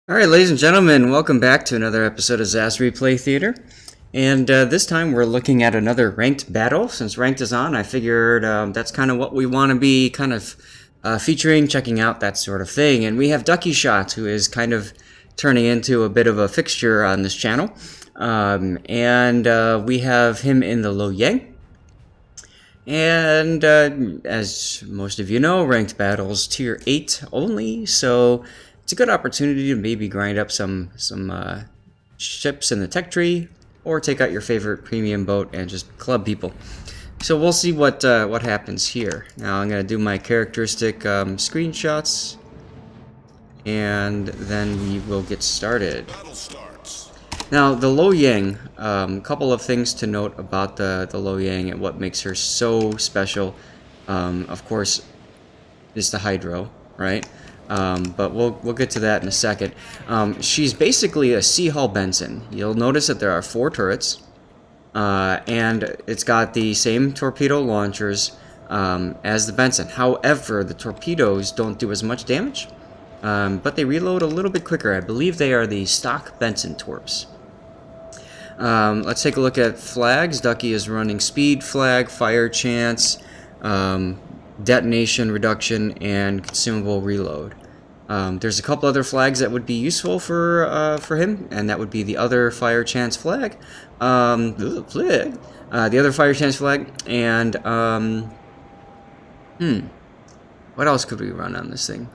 Alright, ladies and gentlemen, welcome back to another episode of Zath's Replay Theater. And this time we're looking at another ranked battle. Since ranked is on, I figured that's kind of what we want to be kind of featuring, checking out, that sort of thing. And we have Ducky Shot, who is kind of turning into a bit of a fixture on this channel. We have him in the Lo Yang. And as most of you know, ranked battles tier 8 only, so it's a good opportunity to maybe grind up some ships in the tech tree, or take out your favorite premium boat and just club people. So we'll see what happens here. Now I'm going to do my characteristic screenshots, and then we will get started. Now the Lo Yang, a couple of things to note about the Lo Yang and what makes her so special. Of course, is the hydro, right? But we'll get to that in a second. She's basically a Sea Hull Benson. You'll notice that there are 4 turrets, and it's got the same torpedo launchers as the Benson. However, the torpedoes don't do as much damage, but they reload a little bit quicker. I believe they are the stock Benson torps. Let's take a look at flags. Ducky is running speed flag, fire chance, detonation reduction, and consumable reload. There's a couple other flags that would be useful for him, and that would be the other fire chance flag, the other fire chance flag, and what else could we run on this thing?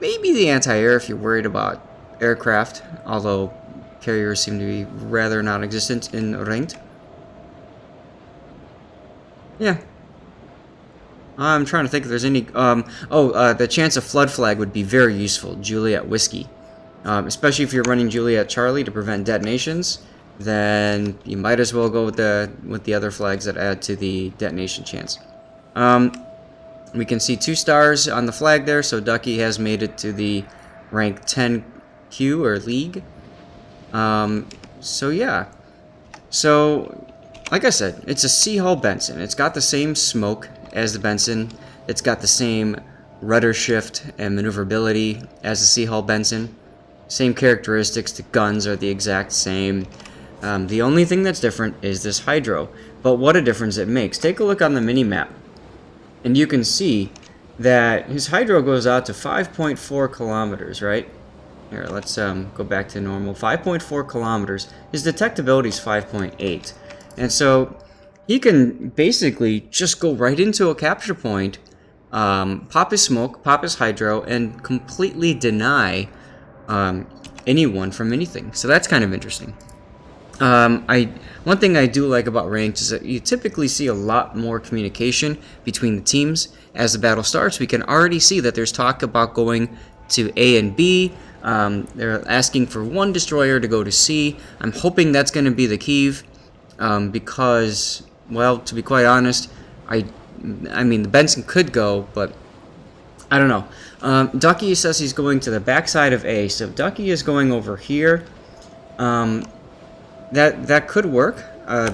Maybe the anti-air if you're worried about aircraft, although carriers seem to be rather non-existent in ranked. Yeah. I'm trying to think if there's any... the chance of flood flag would be very useful. Juliet Whiskey. Especially if you're running Juliet Charlie to prevent detonations, then you might as well go with the other flags that add to the detonation chance. We can see 2 stars on the flag there, so Ducky has made it to the rank 10Q or League. So yeah. So, like I said, it's a Sea Hull Benson. It's got the same smoke as the Benson. It's got the same rudder shift and maneuverability as the Sea Hull Benson. Same characteristics. The guns are the exact same. The only thing that's different is this hydro. But what a difference it makes. Take a look on the mini-map, and you can see that his hydro goes out to 5.4 kilometers, right? Here, let's go back to normal. 5.4 kilometers. His detectability is 5.8. And so he can basically just go right into a capture point, pop his smoke, pop his hydro, and completely deny anyone from anything. So that's kind of interesting. One thing I do like about ranked is that you typically see a lot more communication between the teams. As the battle starts, we can already see that there's talk about going to A and B. They're asking for 1 destroyer to go to C. I'm hoping that's going to be the Kiev, because, well, to be quite honest, I mean, the Benson could go, but I don't know. Ducky says he's going to the backside of A, so Ducky is going over here. That could work,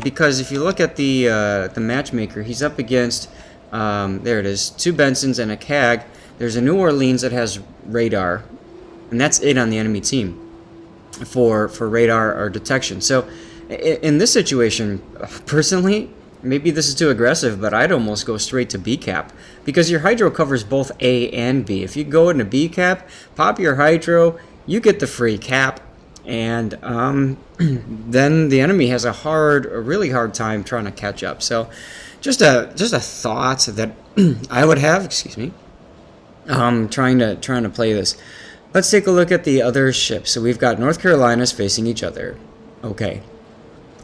because if you look at the matchmaker, he's up against, there it is, 2 Bensons and a CAG. There's a New Orleans that has radar, and that's it on the enemy team for radar or detection. So in this situation, personally, maybe this is too aggressive, but I'd almost go straight to B cap, because your hydro covers both A and B. If you go into B cap, pop your hydro, you get the free cap, and then the enemy has a really hard time trying to catch up. So just a thought that I would have, excuse me, trying to play this. Let's take a look at the other ships. So we've got North Carolina's facing each other. Okay.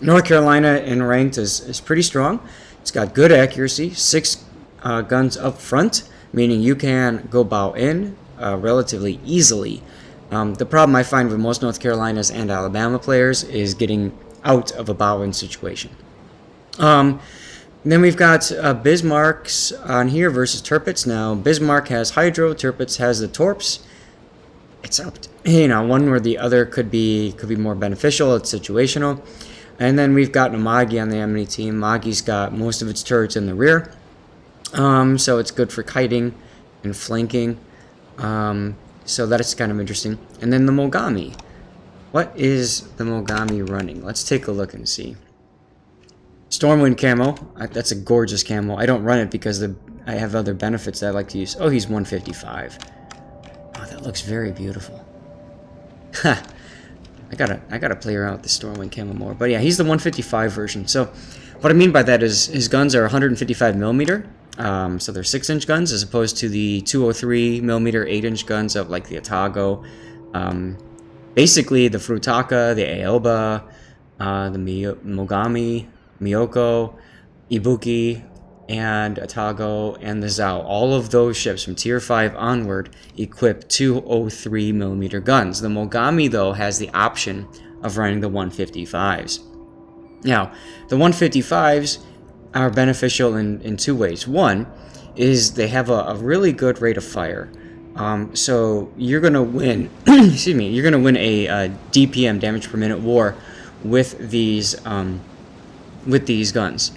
North Carolina in ranked is pretty strong. It's got good accuracy, 6 guns up front, meaning you can go bow in relatively easily. The problem I find with most North Carolina's and Alabama players is getting out of a bow in situation. Then we've got Bismarcks on here versus Tirpitz. Now Bismarck has hydro, Tirpitz has the torps. It's up to, one or the other could be more beneficial. It's situational. And then we've got Namagi on the enemy team. Magi's got most of its turrets in the rear, so it's good for kiting and flanking. So that is kind of interesting. And then the Mogami. What is the Mogami running? Let's take a look and see. Stormwind camo. That's a gorgeous camo. I don't run it because I have other benefits that I like to use. Oh, he's 155. Oh, that looks very beautiful. Ha! I gotta play around with the Stormwind camo more. But yeah, he's the 155 version. So what I mean by that is his guns are 155 millimeter. So they're 6-inch guns as opposed to the 203 millimeter 8-inch guns of like the Atago. Basically the Furutaka, the Aoba, the Mogami, Miyoko, Ibuki, and Atago, and the Zao. All of those ships from Tier 5 onward equip 203 millimeter guns. The Mogami, though, has the option of running the 155s. Now, the 155s are beneficial in two ways. One is they have a really good rate of fire. So you're going to win, excuse me, you're going to win a DPM, damage per minute war, with these guns.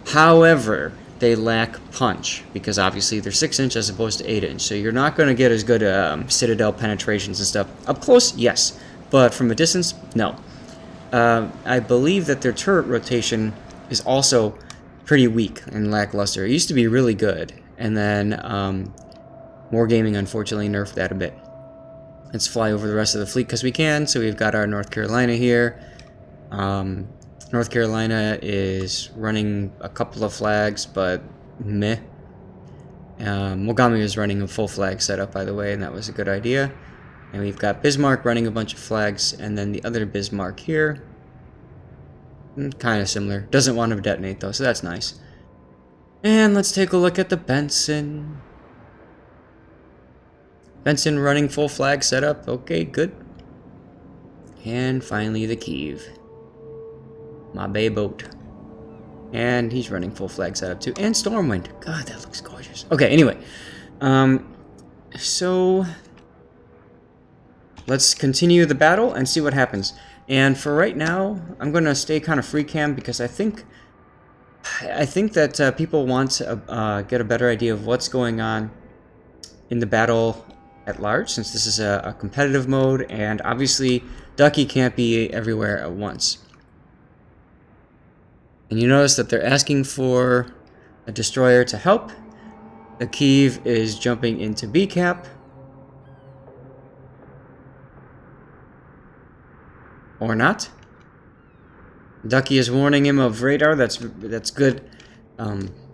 However, they lack punch because obviously they're 6-inch as opposed to 8-inch. So you're not going to get as good citadel penetrations and stuff. Up close, yes, but from a distance, no. I believe that their turret rotation is also pretty weak and lackluster. It used to be really good, and then Wargaming unfortunately nerfed that a bit. Let's fly over the rest of the fleet because we can. So we've got our North Carolina here. North Carolina is running a couple of flags, but meh. Mogami is running a full flag setup, by the way, and that was a good idea. And we've got Bismarck running a bunch of flags, and then the other Bismarck here. Kind of similar. Doesn't want to detonate, though, so that's nice. And let's take a look at the Benson. Benson running full flag setup. Okay, good. And finally the Kiev. My bay boat. And he's running full flag setup too. And Stormwind. God, that looks gorgeous. Okay, anyway. So let's continue the battle and see what happens. And for right now, I'm going to stay kind of free cam because I think that people want to get a better idea of what's going on in the battle at large, since this is a competitive mode, and obviously Ducky can't be everywhere at once. And you notice that they're asking for a destroyer to help. The Kiev is jumping into B cap. Or not. Ducky is warning him of radar. That's good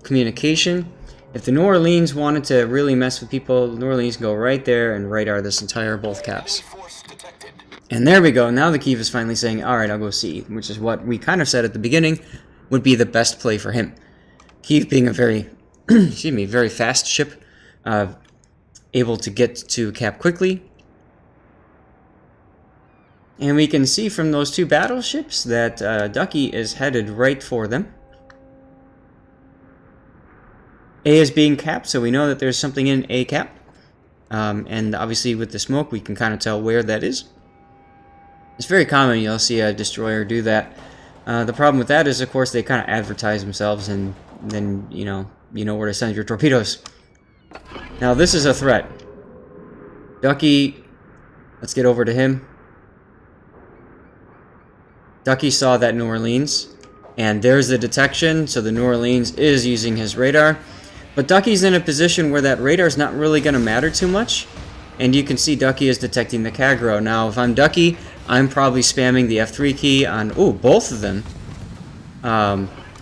communication. If the New Orleans wanted to really mess with people, New Orleans can go right there and radar this entire both caps. And there we go. Now the Kiev is finally saying, alright, I'll go see, which is what we kind of said at the beginning would be the best play for him. Kiev being a very, excuse me, very fast ship, able to get to cap quickly. And we can see from those two battleships that Ducky is headed right for them. A is being capped, so we know that there's something in A cap. And obviously with the smoke, we can kind of tell where that is. It's very common, you'll see a destroyer do that. The problem with that is, of course, they kind of advertise themselves, and then, you know where to send your torpedoes. Now, this is a threat. Ducky, let's get over to him. Ducky saw that New Orleans, and there's the detection, so the New Orleans is using his radar. But Ducky's in a position where that radar's not really going to matter too much, and you can see Ducky is detecting the Kagero. Now, if I'm Ducky, I'm probably spamming the F3 key on, both of them.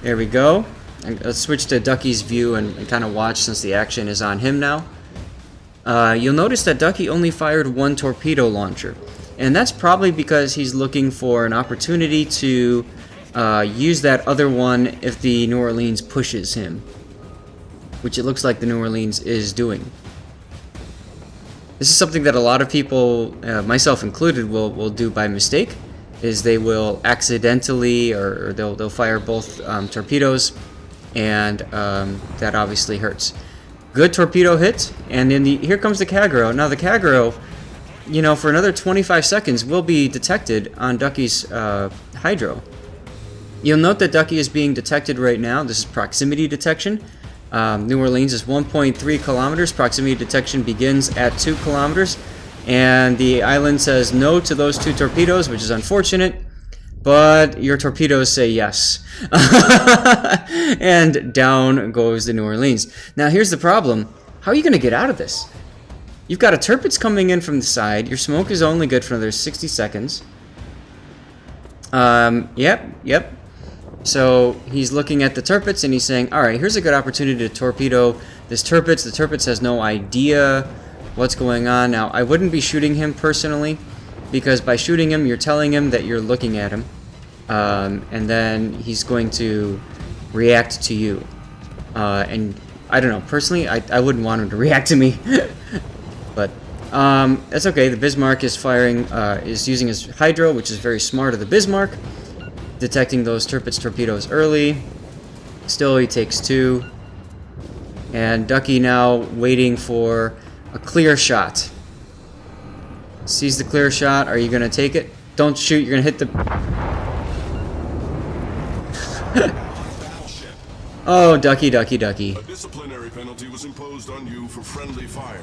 There we go. And let's switch to Ducky's view and kind of watch since the action is on him now. You'll notice that Ducky only fired one torpedo launcher. And that's probably because he's looking for an opportunity to use that other one if the New Orleans pushes him. Which it looks like the New Orleans is doing. This is something that a lot of people, myself included, will do by mistake. Is they will accidentally, or they'll fire both torpedoes, and that obviously hurts. Good torpedo hit, and then here comes the Kagero. Now the Kagero, for another 25 seconds will be detected on Ducky's hydro. You'll note that Ducky is being detected right now. This is proximity detection. New Orleans is 1.3 kilometers. Proximity detection begins at 2 kilometers. And the island says no to those 2 torpedoes, which is unfortunate. But your torpedoes say yes. And down goes the New Orleans. Now here's the problem. How are you going to get out of this? You've got a Tirpitz coming in from the side. Your smoke is only good for another 60 seconds. Yep. So he's looking at the Tirpitz and he's saying, alright, here's a good opportunity to torpedo this Tirpitz. The Tirpitz has no idea what's going on. Now, I wouldn't be shooting him personally, because by shooting him, you're telling him that you're looking at him. And then he's going to react to you. And I don't know, personally, I wouldn't want him to react to me. But that's okay. The Bismarck is firing, is using his Hydro, which is very smart of the Bismarck, detecting those Tirpitz torpedoes early. Still, he takes 2. And Ducky now waiting for a clear shot. Sees the clear shot. Are you going to take it? Don't shoot. You're going to hit the... Oh, Ducky. A disciplinary penalty was imposed on you for friendly fire.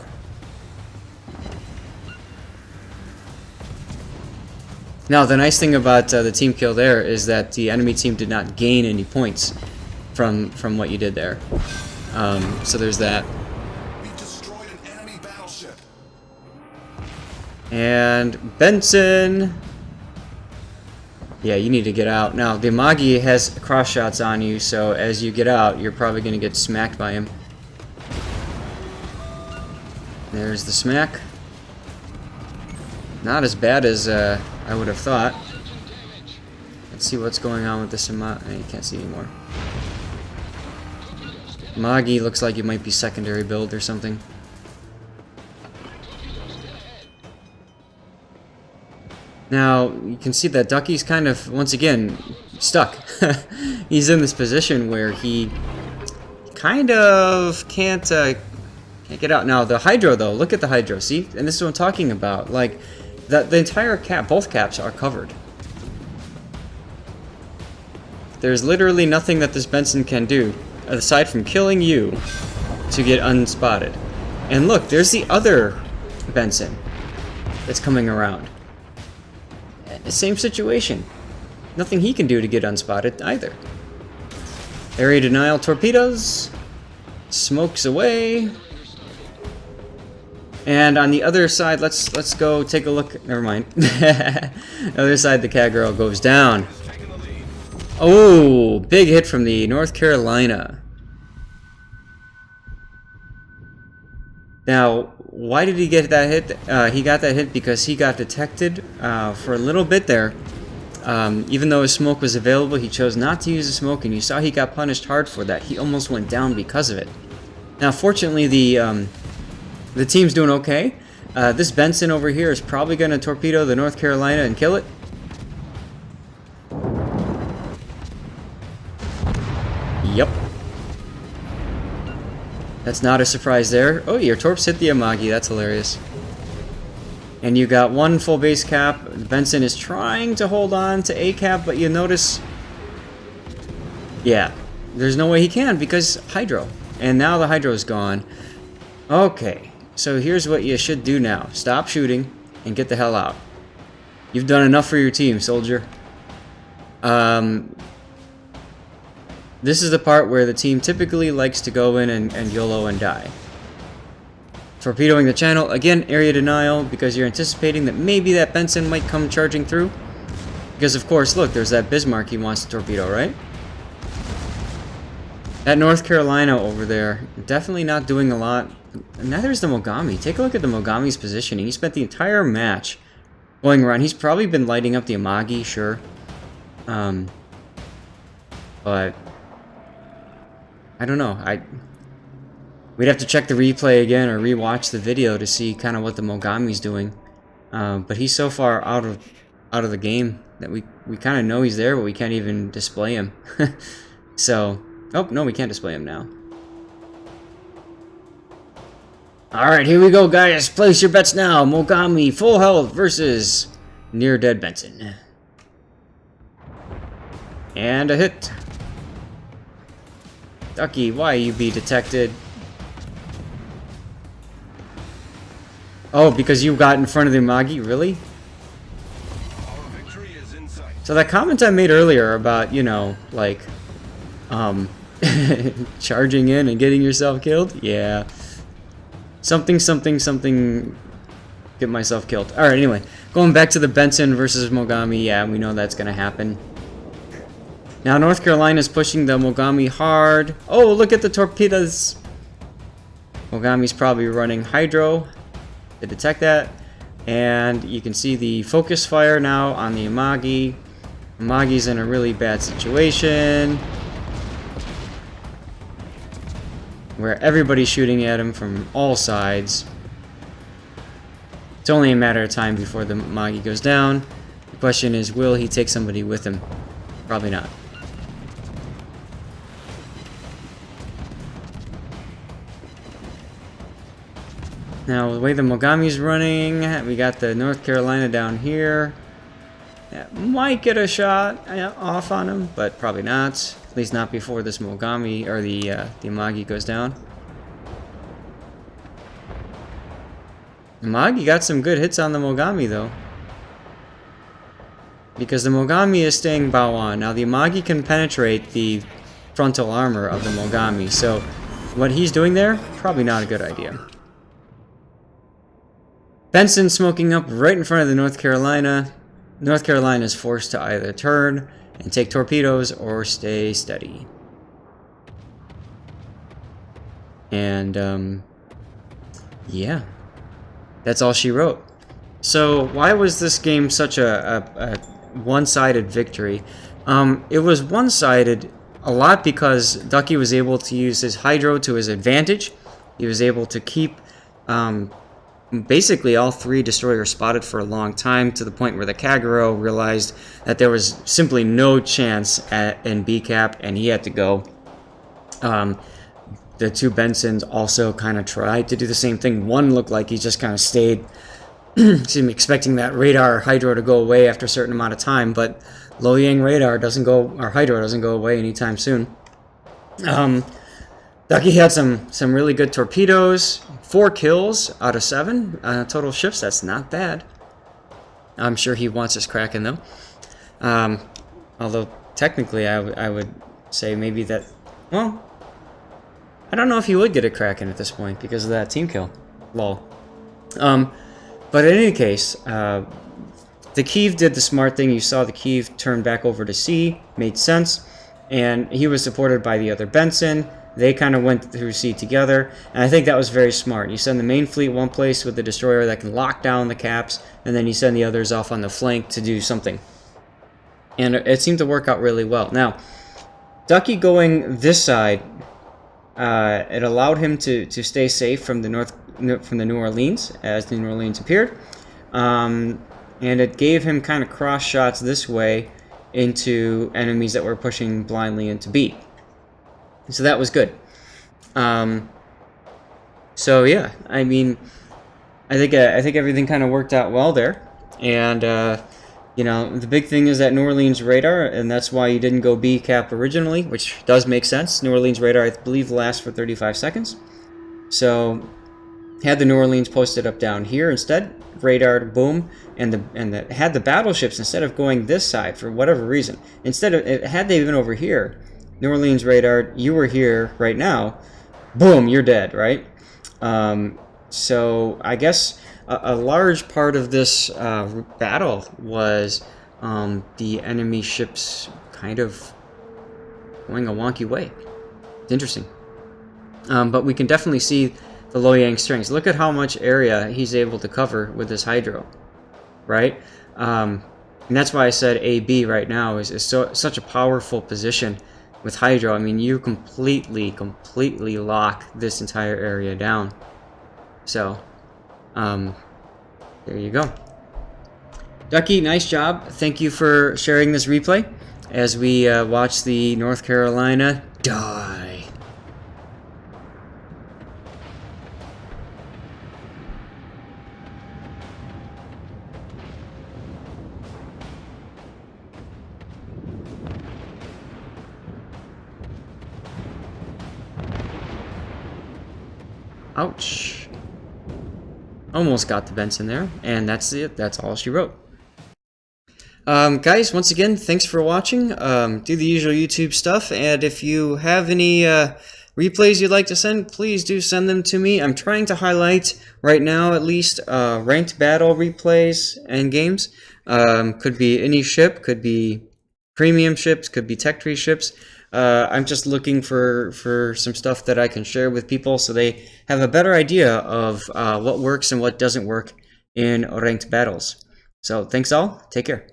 Now, the nice thing about the team kill there is that the enemy team did not gain any points from what you did there. So there's that. We destroyed an enemy battleship. And Benson. Yeah, you need to get out. Now, the Amagi has cross shots on you, so as you get out, you're probably going to get smacked by him. There's the smack. Not as bad as I would have thought. Let's see what's going on with this Amagi. You can't see anymore. Amagi looks like it might be secondary build or something. Now, you can see that Ducky's kind of, once again, stuck. He's in this position where he kind of can't get out. Now, the Hydro, though, look at the Hydro, see? And this is what I'm talking about. Like, the entire cap, both caps are covered. There's literally nothing that this Benson can do, aside from killing you, to get unspotted. And look, there's the other Benson that's coming around. Same situation. Nothing he can do to get unspotted either. Area denial torpedoes. Smokes away. And on the other side, let's go take a look. Never mind. The other side, the cat girl goes down. Oh, big hit from the North Carolina. Now, why did he get that hit? He got that hit because he got detected for a little bit there. Even though his smoke was available, he chose not to use the smoke, and you saw he got punished hard for that. He almost went down because of it. Now, fortunately, the team's doing okay. This Benson over here is probably going to torpedo the North Carolina and kill it. Yep. That's not a surprise there. Oh, your torps hit the Amagi. That's hilarious. And you got one full base cap. Benson is trying to hold on to a cap, but you notice... Yeah, there's no way he can because Hydro. And now the Hydro is gone. Okay, so here's what you should do now. Stop shooting and get the hell out. You've done enough for your team, soldier. This is the part where the team typically likes to go in and YOLO and die. Torpedoing the channel. Again, area denial because you're anticipating that maybe that Benson might come charging through. Because, of course, look, there's that Bismarck he wants to torpedo, right? That North Carolina over there, definitely not doing a lot. Neither is the Mogami. Take a look at the Mogami's positioning. He spent the entire match going around. He's probably been lighting up the Amagi, sure. But... I don't know. We'd have to check the replay again or rewatch the video to see kind of what the Mogami's doing. But he's so far out of the game that we kind of know he's there, but we can't even display him. So, oh no, we can't display him now. All right, here we go, guys. Place your bets now. Mogami full health versus near dead Benson. And a hit. Ducky, why you be detected? Oh, because you got in front of the Magi? Really? Our victory is in sight. So that comment I made earlier about, you know, like, charging in and getting yourself killed? Yeah. Something, something, something, get myself killed. Alright, anyway. Going back to the Benson versus Mogami, yeah, we know that's going to happen. Now North Carolina's pushing the Mogami hard. Oh, look at the torpedoes! Mogami's probably running Hydro to detect that. And you can see the focus fire now on the Amagi. Amagi's in a really bad situation, where everybody's shooting at him from all sides. It's only a matter of time before the Magi goes down. The question is, will he take somebody with him? Probably not. Now, the way the Mogami's running, we got the North Carolina down here. That might get a shot off on him, but probably not. At least not before this Mogami, or the Amagi goes down. Amagi got some good hits on the Mogami, though. Because the Mogami is staying bow on. Now, the Amagi can penetrate the frontal armor of the Mogami, so what he's doing there, probably not a good idea. Benson smoking up right in front of the North Carolina. North Carolina is forced to either turn and take torpedoes or stay steady. And, yeah. That's all she wrote. So, why was this game such a one-sided victory? It was one-sided a lot because Ducky was able to use his Hydro to his advantage. He was able to keep basically all three destroyers spotted for a long time, to the point where the Kagero realized that there was simply no chance in B-Cap, and he had to go. The two Bensons also kind of tried to do the same thing. One looked like he just kind of stayed expecting that radar Hydro to go away after a certain amount of time, but Loyang radar doesn't go, or Hydro doesn't go away anytime soon. Ducky had some really good torpedoes. 4 kills out of 7 total ships. That's not bad. I'm sure he wants his Kraken, though. Although, technically, I would say maybe that... Well, I don't know if he would get a Kraken at this point because of that team kill. Lol. But in any case, the Kiev did the smart thing. You saw the Kiev turn back over to sea. Made sense. And he was supported by the other Benson. They kind of went through sea together, and I think that was very smart. You send the main fleet one place with the destroyer that can lock down the caps, and then you send the others off on the flank to do something. And it seemed to work out really well. Now, Ducky going this side, it allowed him to stay safe from the New Orleans as the New Orleans appeared, and it gave him kind of cross shots this way into enemies that were pushing blindly into B. So that was good. So yeah, I mean, I think everything kind of worked out well there, and you know, the big thing is that New Orleans radar, and that's why you didn't go B-Cap originally, which does make sense. New Orleans radar, I believe, lasts for 35 seconds. So had the New Orleans posted up down here instead, radar, boom, and had the battleships, instead of going this side for whatever reason, instead of had they been over here. New Orleans radar, you were here right now, boom, you're dead, right? So I guess a large part of this battle was the enemy ships kind of going a wonky way. It's interesting. But we can definitely see the Loyang strengths. Look at how much area he's able to cover with this Hydro, right? And that's why I said AB right now is such a powerful position. With Hydro, I mean, you completely lock this entire area down. So, there you go. Ducky, nice job. Thank you for sharing this replay as we watch the North Carolina die. Ouch. Almost got the Benson there, and that's it. That's all she wrote. Guys, once again, thanks for watching. Do the usual YouTube stuff, and if you have any replays you'd like to send, please do send them to me. I'm trying to highlight, right now at least, ranked battle replays and games. Could be any ship, could be premium ships, could be tech tree ships. I'm just looking for some stuff that I can share with people so they have a better idea of what works and what doesn't work in ranked battles. So thanks all, take care.